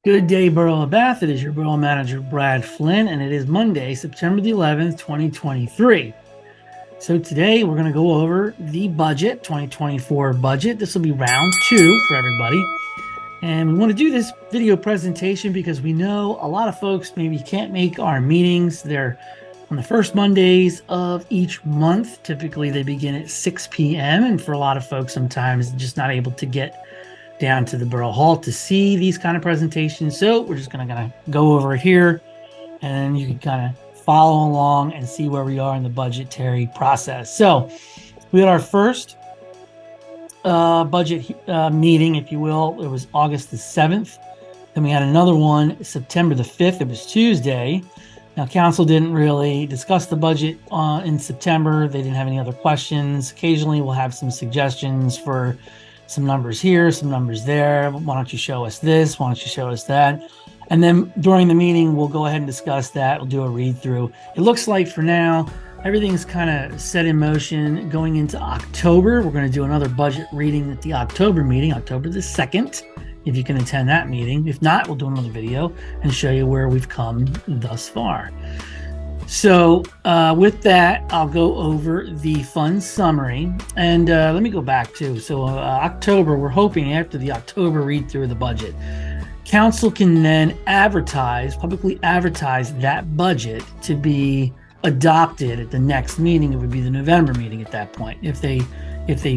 Good day, Borough of Bath. It is your Borough Manager, Brad Flynn, and it is Monday, September the 11th, 2023. So today we're going to go over the budget, 2024 budget. This will be round two for everybody. And we want to do this video presentation because we know a lot of folks maybe can't make our meetings. They're on the first Mondays of each month. Typically they begin at 6 p.m. And for a lot of folks, sometimes just not able to get down to the Borough Hall to see these kind of presentations. So we're just going to go over here and you can kind of follow along and see where we are in the budgetary process. So we had our first budget meeting, if you will. It was August the 7th. Then we had another one September the 5th. It was Tuesday. Now, council didn't really discuss the budget in September. They didn't have any other questions. Occasionally, we'll have some suggestions for some numbers here, some numbers there. Why don't you show us this? Why don't you show us that? And then during the meeting, we'll go ahead and discuss that. We'll do a read through. It looks like for now, everything's kind of set in motion going into October. We're going to do another budget reading at the October meeting, October the 2nd, if you can attend that meeting. If not, we'll do another video and show you where we've come thus far. So with that, I'll go over the fund summary. And let me go back too. So October, we're hoping after the October read through of the budget, council can then publicly advertise that budget to be adopted at the next meeting. It would be the November meeting at that point, if they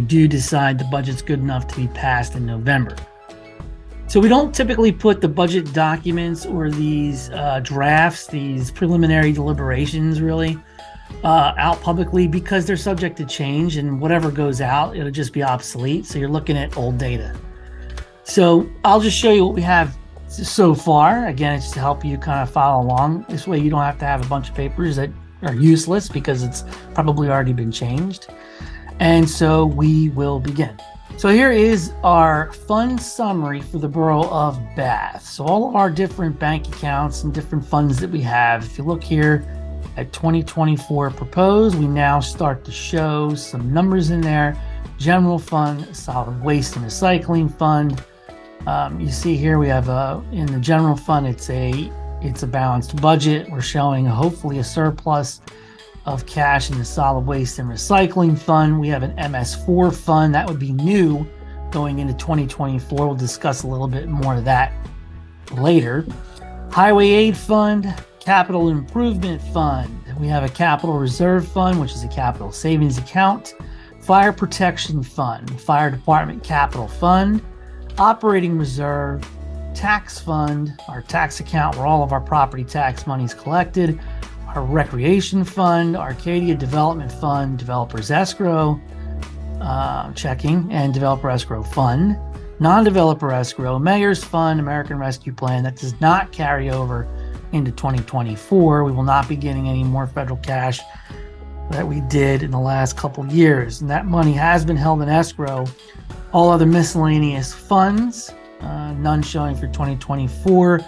do decide the budget's good enough to be passed in November. So we don't typically put the budget documents or these drafts, these preliminary deliberations really, out publicly because they're subject to change, and whatever goes out, it'll just be obsolete. So you're looking at old data. So I'll just show you what we have so far. Again, it's to help you kind of follow along. This way you don't have to have a bunch of papers that are useless because it's probably already been changed. And so we will begin. So here is our fund summary for the Borough of Bath. So all of our different bank accounts and different funds that we have. If you look here at 2024 proposed, we now start to show some numbers in there. General fund, solid waste and recycling fund. You see here we have in the general fund, it's a balanced budget. We're showing hopefully a surplus of cash in the solid waste and recycling fund. We have an MS4 fund that would be new going into 2024. We'll discuss a little bit more of that later. Highway aid fund, capital improvement fund. We have a capital reserve fund, which is a capital savings account. Fire protection fund, fire department capital fund, operating reserve, tax fund, our tax account where all of our property tax money is collected. Our recreation fund, Arcadia development fund, developers escrow checking, and developer escrow fund, non-developer escrow, mayor's fund, American Rescue Plan. That does not carry over into 2024. We will not be getting any more federal cash that we did in the last couple of years, and that money has been held in escrow. All other miscellaneous funds, none showing for 2024.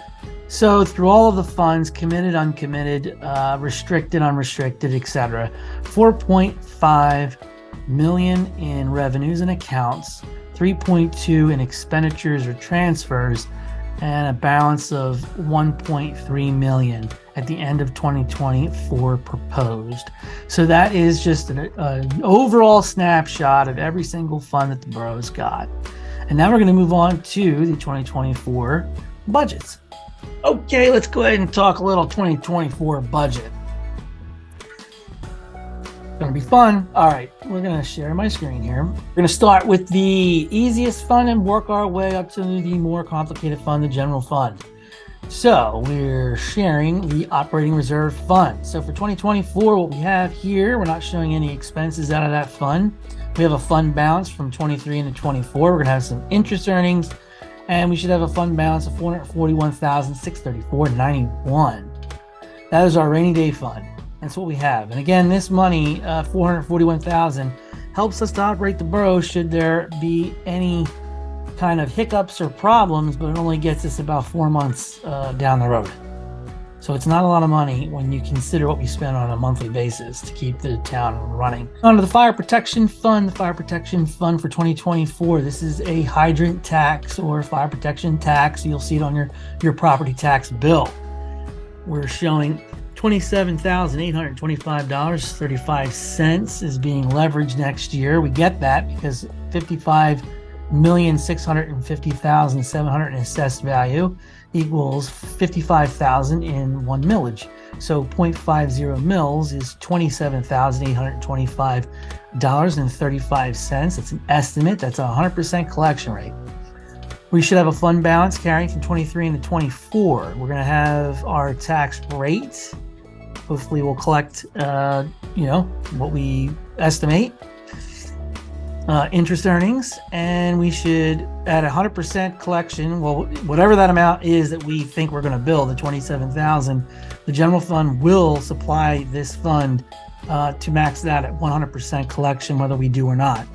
So through all of the funds, committed, uncommitted, restricted, unrestricted, etc., 4.5 million in revenues and accounts, 3.2 in expenditures or transfers, and a balance of 1.3 million at the end of 2024 proposed. So that is just an overall snapshot of every single fund that the borough's got. And now we're going to move on to the 2024 budgets. Okay, let's go ahead and talk a little 2024 budget. Gonna be fun. All right, we're gonna share my screen here. We're gonna start with the easiest fund and work our way up to the more complicated fund, the general fund. So we're sharing the operating reserve fund. So for 2024, what we have here, we're not showing any expenses out of that fund. We have a fund balance from 23 into 24. We're gonna have some interest earnings, and we should have a fund balance of $441,634.91. That is our rainy day fund. That's what we have. And again, this money, $441,000, helps us to operate the borough should there be any kind of hiccups or problems, but it only gets us about 4 months down the road. So it's not a lot of money when you consider what we spend on a monthly basis to keep the town running. On to the Fire Protection Fund. The Fire Protection Fund for 2024. This is a hydrant tax or fire protection tax. You'll see it on your property tax bill. We're showing $27,825.35 is being leveraged next year. We get that because $55,650,700 in assessed value equals 55,000 in one millage. So 0.50 mils is $27,825.35. That's an estimate. That's a 100% collection rate. We should have a fund balance carrying from 23 into 24. We're going to have our tax rate. Hopefully we'll collect, what we estimate. Interest earnings, and we should, at 100% collection, well, whatever that amount is that we think we're going to bill, the 27,000, the general fund will supply this fund to max that at 100% collection, whether we do or not.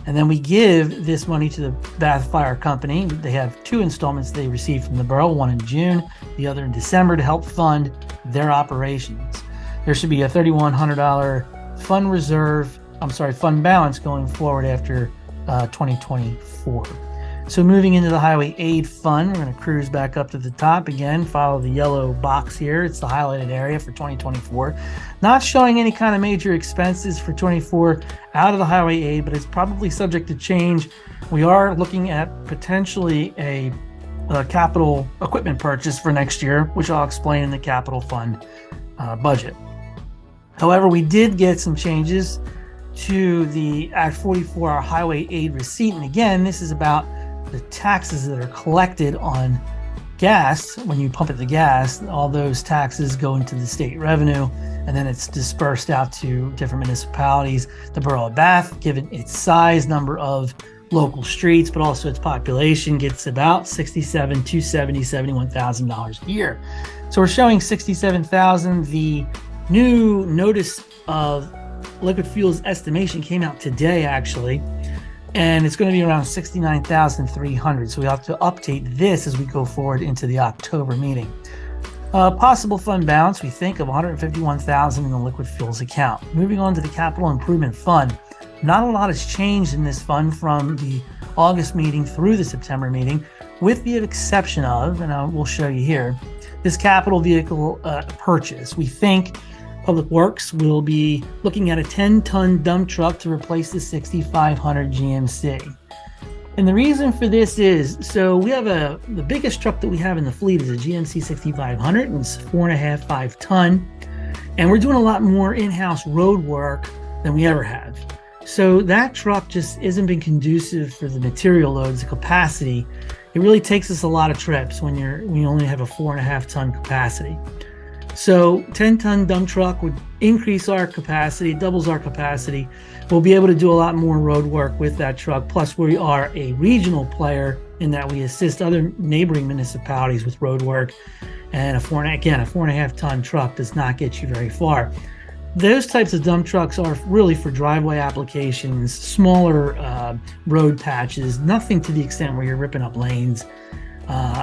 And then we give this money to the Bath Fire Company. They have 2 installments they received from the borough, one in June, the other in December, to help fund their operations. There should be a $3,100 fund balance going forward after 2024. So moving into the Highway Aid Fund, we're going to cruise back up to the top again, follow the yellow box here. It's the highlighted area for 2024. Not showing any kind of major expenses for 24 out of the Highway Aid, but it's probably subject to change. We are looking at potentially a capital equipment purchase for next year, which I'll explain in the capital fund budget. However, we did get some changes to the Act 44, our highway aid receipt. And again, this is about the taxes that are collected on gas. When you pump at the gas, all those taxes go into the state revenue, and then it's dispersed out to different municipalities. The Borough of Bath, given its size, number of local streets, but also its population, gets about $67,000 to $71,000 a year. So we're showing $67,000. The new notice of liquid fuels estimation came out today, actually, and it's going to be around $69,300. So we have to update this as we go forward into the October meeting. Possible fund balance, we think, of $151,000 in the liquid fuels account. Moving on to the capital improvement fund. Not a lot has changed in this fund from the August meeting through the September meeting, with the exception of, and we'll show you here, this capital vehicle purchase. We think Public Works will be looking at a 10-ton dump truck to replace the 6500 GMC. And the reason for this is, so we have the biggest truck that we have in the fleet is a GMC 6500, and it's 4.5, 5 ton. And we're doing a lot more in-house road work than we ever have. So that truck just isn't been conducive for the material loads, the capacity. It really takes us a lot of trips when we only have a 4.5 ton capacity. So 10-ton dump truck would increase our capacity, doubles our capacity. We'll be able to do a lot more road work with that truck. Plus, we are a regional player in that we assist other neighboring municipalities with road work. And a 4.5 ton truck does not get you very far. Those types of dump trucks are really for driveway applications, smaller road patches, nothing to the extent where you're ripping up lanes.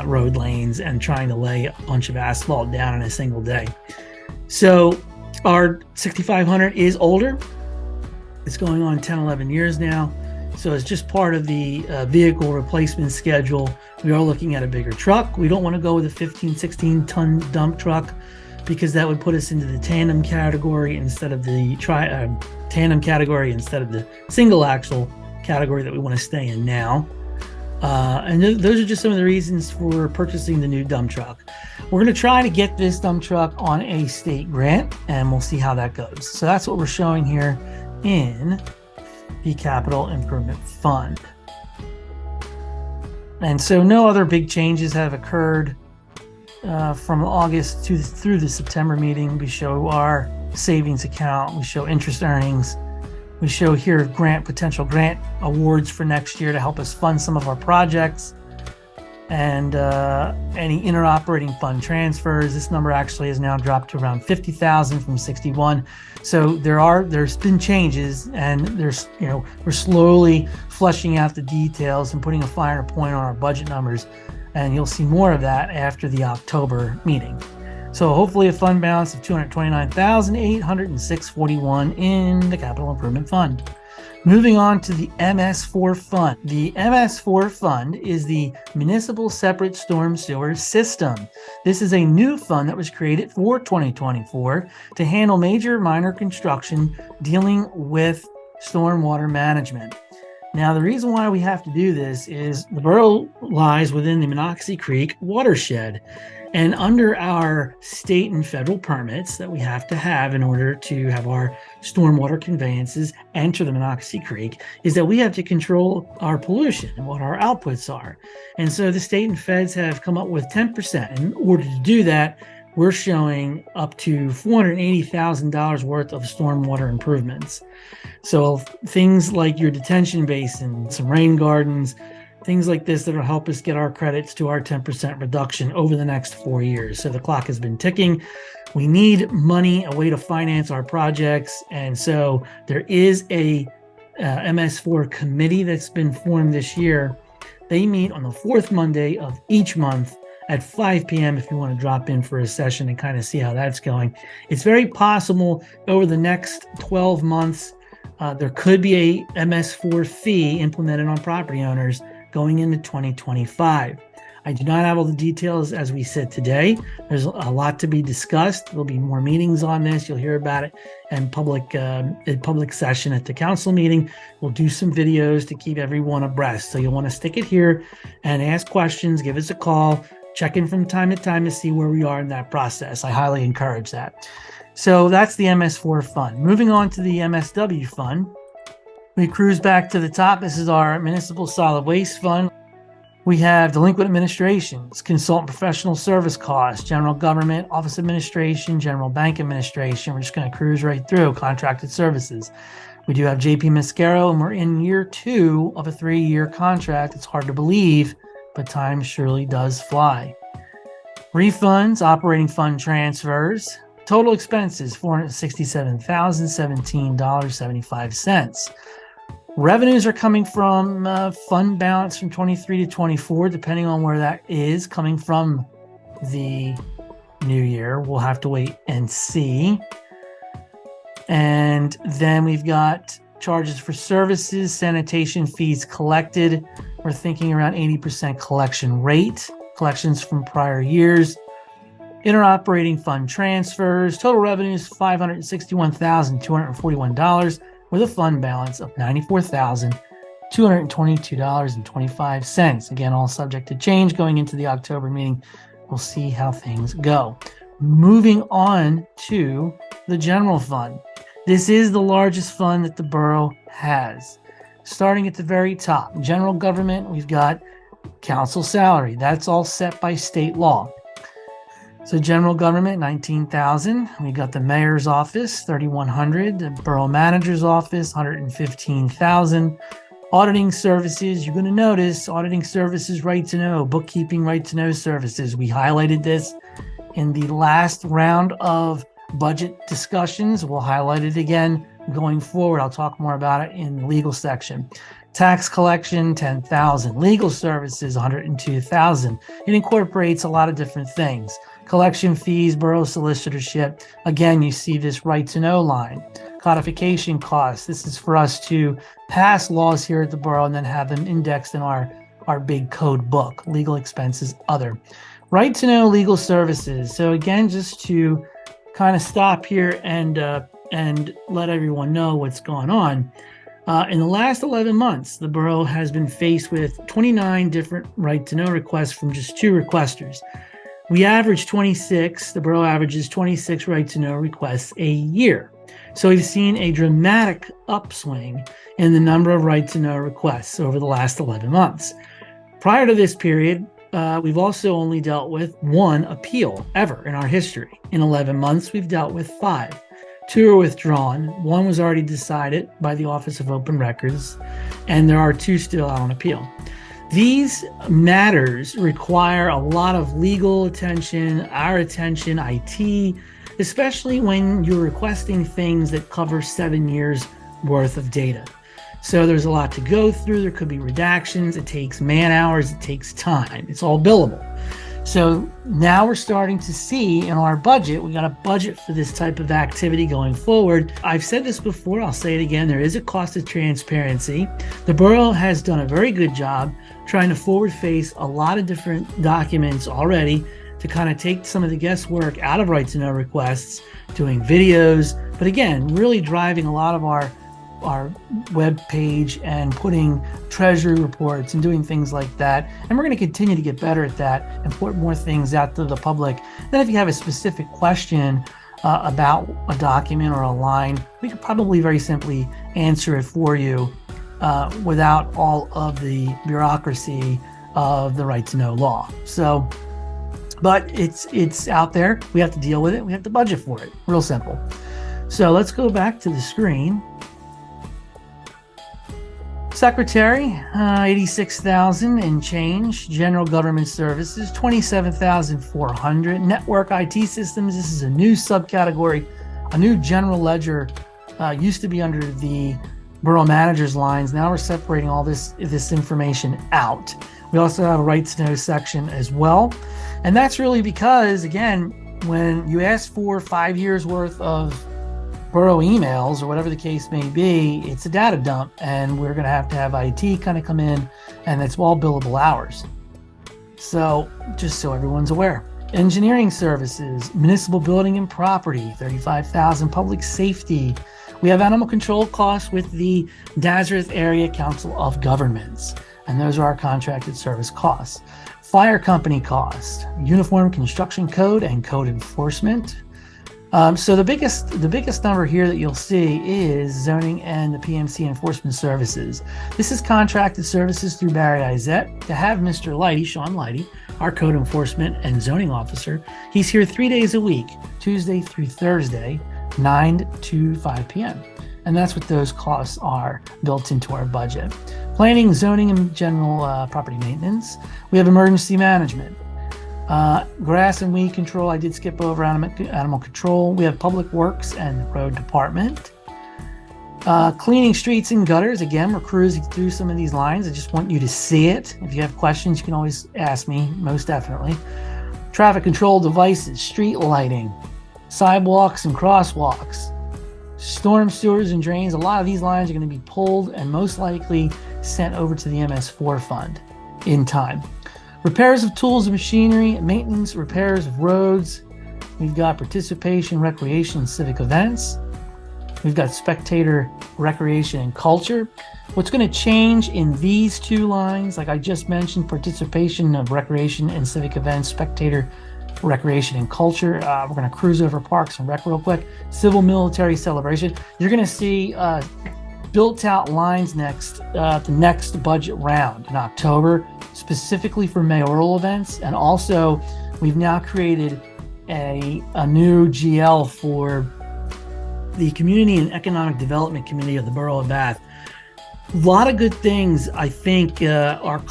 Road lanes and trying to lay a bunch of asphalt down in a single day. So our 6500 is older. It's going on 10, 11 years now. So it's just part of the vehicle replacement schedule. We are looking at a bigger truck. We don't want to go with a 15, 16 ton dump truck because that would put us into the tandem category instead of the single axle category that we want to stay in now. And those are just some of the reasons for purchasing the new dump truck. We're going to try to get this dump truck on a state grant, and we'll see how that goes. So that's what we're showing here in the Capital Improvement Fund. And so no other big changes have occurred from August through the September meeting. We show our savings account. We show interest earnings. We show here potential grant awards for next year to help us fund some of our projects, and any interoperating fund transfers. This number actually has now dropped to around 50,000 from 61. So there's been changes, and we're slowly fleshing out the details and putting a finer point on our budget numbers, and you'll see more of that after the October meeting. So hopefully a fund balance of $229,806.41 in the Capital Improvement Fund. Moving on to the MS4 Fund. The MS4 Fund is the Municipal Separate Storm Sewer System. This is a new fund that was created for 2024 to handle major minor construction dealing with stormwater management. Now, the reason why we have to do this is the borough lies within the Monocacy Creek watershed. And under our state and federal permits that we have to have in order to have our stormwater conveyances enter the Monocacy Creek is that we have to control our pollution and what our outputs are. And so the state and feds have come up with 10%. In order to do that, we're showing up to $480,000 worth of stormwater improvements. So things like your detention basin, some rain gardens, things like this that will help us get our credits to our 10% reduction over the next 4 years. So the clock has been ticking. We need money, a way to finance our projects. And so there is a MS4 committee that's been formed this year. They meet on the fourth Monday of each month at 5 p.m. if you want to drop in for a session and kind of see how that's going. It's very possible over the next 12 months, there could be a MS4 fee implemented on property owners going into 2025. I do not have all the details as we sit today. There's a lot to be discussed. There'll be more meetings on this. You'll hear about it in public session at the council meeting. We'll do some videos to keep everyone abreast. So you'll want to stick it here and ask questions, give us a call, check in from time to time to see where we are in that process. I highly encourage that. So that's the MS4 fund. Moving on to the MSW fund. We cruise back to the top. This is our Municipal Solid Waste Fund. We have delinquent administrations, consultant professional service costs, general government, office administration, general bank administration. We're just going to cruise right through contracted services. We do have JP Mascaro, and we're in year 2 of a 3-year contract. It's hard to believe, but time surely does fly. Refunds, operating fund transfers, total expenses, $467,017.75. Revenues are coming from fund balance from 23 to 24, depending on where that is coming from the new year. We'll have to wait and see. And then we've got charges for services, sanitation fees collected. We're thinking around 80% collection rate, collections from prior years. Interoperating fund transfers, total revenues $561,241 with a fund balance of $94,222.25. Again, all subject to change going into the October meeting. We'll see how things go. Moving on to the general fund. This is the largest fund that the borough has. Starting at the very top, general government, we've got council salary. That's all set by state law. So general government, $19,000. We got the mayor's office, $3,100. The borough manager's office, $115,000. Auditing services, you're going to notice auditing services, right to know, bookkeeping, right to know services. We highlighted this in the last round of budget discussions. We'll highlight it again going forward. I'll talk more about it in the legal section. Tax collection, $10,000. Legal services, $102,000. It incorporates a lot of different things. Collection fees, borough solicitorship. Again, you see this right to know line. Codification costs. This is for us to pass laws here at the borough and then have them indexed in our big code book. Legal expenses, other. Right to know legal services. So again, just to kind of stop here and let everyone know what's going on. In the last 11 months, the borough has been faced with 29 different right to know requests from just 2 requesters. We average 26, the borough averages 26 right to know requests a year. So we've seen a dramatic upswing in the number of right to know requests over the last 11 months. Prior to this period, we've also only dealt with 1 appeal ever in our history. In 11 months, we've dealt with 5. 2 are withdrawn. 1 was already decided by the Office of Open Records, and there are 2 still out on appeal. These matters require a lot of legal attention, our attention, IT, especially when you're requesting things that cover 7 years worth of data. So there's a lot to go through. There could be redactions. It takes man hours. It takes time. It's all billable. So now we're starting to see in our budget, we got a budget for this type of activity going forward. I've said this before, I'll say it again, there is a cost of transparency. The borough has done a very good job trying to forward face a lot of different documents already to kind of take some of the guesswork out of right to know requests, doing videos, but again, really driving a lot of our web page and putting treasury reports and doing things like that. And we're going to continue to get better at that and put more things out to the public. Then if you have a specific question about a document or a line, we could probably very simply answer it for you without all of the bureaucracy of the right to know law. So, but it's out there. We have to deal with it. We have to budget for it. Real simple. So let's go back to the screen. Secretary, 86,000 and change. General government services, 27,400. Network IT systems. This is a new subcategory, a new general ledger. Used to be under the borough manager's lines. Now we're separating all this information out. We also have a right to know section as well, and that's really because, again, when you ask for 5 years worth of borough emails or whatever the case may be, it's a data dump, and we're going to have IT kind of come in, and it's all billable hours. So just so everyone's aware. Engineering services, municipal building and property, 35,000. Public safety. We have animal control costs with the Nazareth Area Council of Governments, and those are our contracted service costs. Fire company cost, uniform construction code and code enforcement. So the biggest number here that you'll see is zoning and the PMC enforcement services. This is contracted services through Barry Izette to have Mr. Lighty, Sean Lighty, our code enforcement and zoning officer. He's here 3 days a week, Tuesday through Thursday, 9 to 5 p.m. And that's what those costs are built into our budget. Planning, zoning, and general property maintenance. We have emergency management. Grass and weed control, I did skip over animal control. We have public works and the road department. Cleaning streets and gutters. Again, we're cruising through some of these lines. I just want you to see it. If you have questions, you can always ask me, most definitely. Traffic control devices, street lighting, sidewalks and crosswalks, storm sewers and drains. A lot of these lines are going to be pulled and most likely sent over to the MS4 fund in time. Repairs of tools and machinery, maintenance, repairs of roads. We've got participation, recreation, and civic events. We've got spectator, recreation, and culture. What's going to change in these two lines, like I just mentioned, participation of recreation and civic events, spectator, recreation, and culture. We're going to cruise over parks and rec real quick. Civil military celebration. You're going to see built out lines the next budget round in October, specifically for mayoral events. And also we've now created a new GL for the Community and Economic Development Committee of the Borough of Bath. A lot of good things, I think, are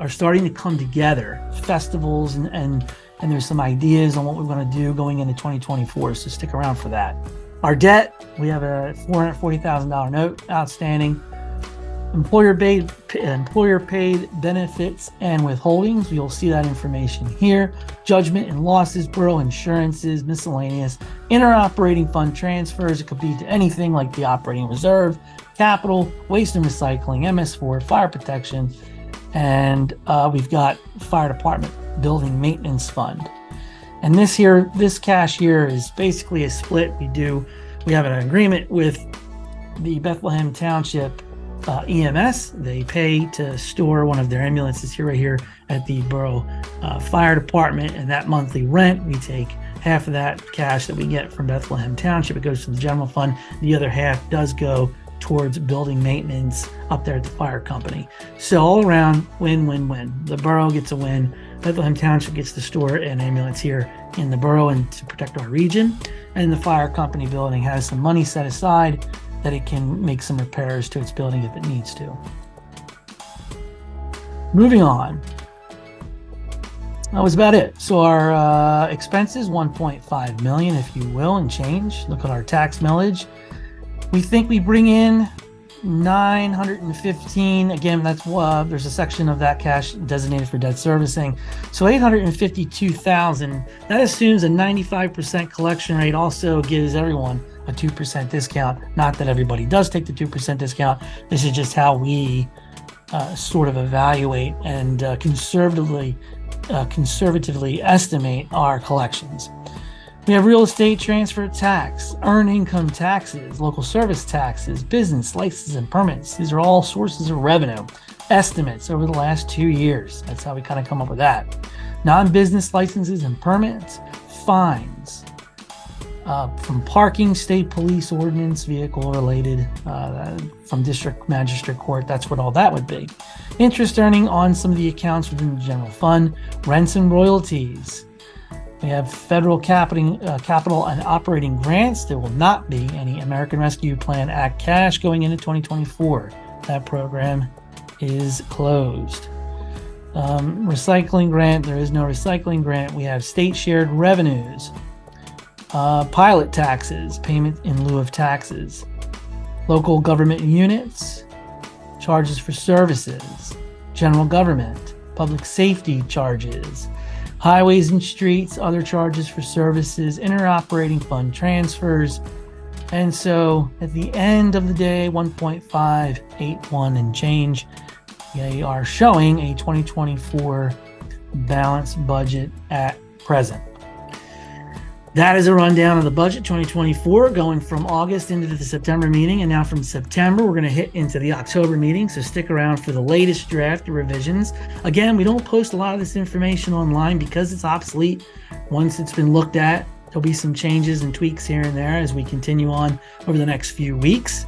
starting to come together. Festivals and there's some ideas on what we're going to do going into 2024. So stick around for that. Our debt, we have a $440,000 note outstanding. Employer paid benefits and withholdings. You'll see that information here. Judgment and losses, borough insurances, miscellaneous, interoperating fund transfers. It could be to anything like the operating reserve, capital, waste and recycling, MS4, fire protection, and we've got fire department building maintenance fund. And this cash here is basically a split. We have an agreement with the Bethlehem Township EMS. They pay to store one of their ambulances right here at the borough fire department, and that monthly rent, we take half of that cash that we get from Bethlehem Township. It goes to the general fund. The other half does go towards building maintenance up there at the fire company. So all around, win-win-win. The borough gets a win. Bethlehem Township gets to store an ambulance here in the borough and to protect our region. And the fire company building has some money set aside that it can make some repairs to its building if it needs to. Moving on. That was about it. So our expenses, 1.5 million, if you will, and change. Look at our tax millage. We think we bring in 915, again, that's there's a section of that cash designated for debt servicing. So 852,000, that assumes a 95% collection rate, also gives everyone a 2% discount. Not that everybody does take the 2% discount. This is just how we sort of evaluate and conservatively estimate our collections. We have real estate transfer tax, earned income taxes, local service taxes, business licenses and permits. These are all sources of revenue. Estimates over the last 2 years. That's how we kind of come up with that. Non-business licenses and permits, fines from parking, state police ordinance, vehicle related, from district magistrate court. That's what all that would be. Interest earning on some of the accounts within the general fund, rents and royalties. We have federal capital and operating grants. There will not be any American Rescue Plan Act cash going into 2024. That program is closed. Recycling grant, there is no recycling grant. We have state shared revenues, pilot taxes, payment in lieu of taxes, local government units, charges for services, general government, public safety charges, highways and streets, other charges for services, interoperating fund transfers. And so at the end of the day, 1.581 and change, they are showing a 2024 balanced budget at present. That is a rundown of the budget 2024, going from August into the September meeting. And now from September, we're going to hit into the October meeting. So stick around for the latest draft revisions. Again, we don't post a lot of this information online because it's obsolete. Once it's been looked at, there'll be some changes and tweaks here and there as we continue on over the next few weeks.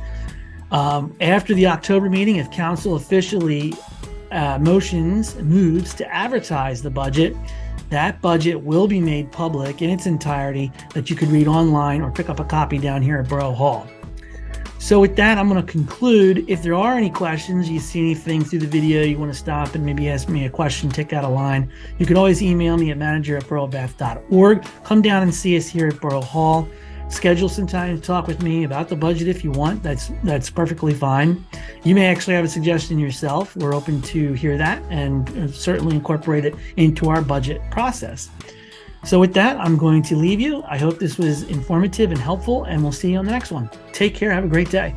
After the October meeting, if council officially moves to advertise the budget, that budget will be made public in its entirety, that you could read online or pick up a copy down here at Borough Hall. So with that, I'm going to conclude. If there are any questions, you see anything through the video, you want to stop and maybe ask me a question, tick out a line, you can always email me at manager@boroughbath.org. Come down and see us here at Borough Hall. Schedule some time to talk with me about the budget if you want. That's perfectly fine. You may actually have a suggestion yourself. We're open to hear that and certainly incorporate it into our budget process. So with that, I'm going to leave you. I hope this was informative and helpful, and we'll see you on the next one. Take care. Have a great day.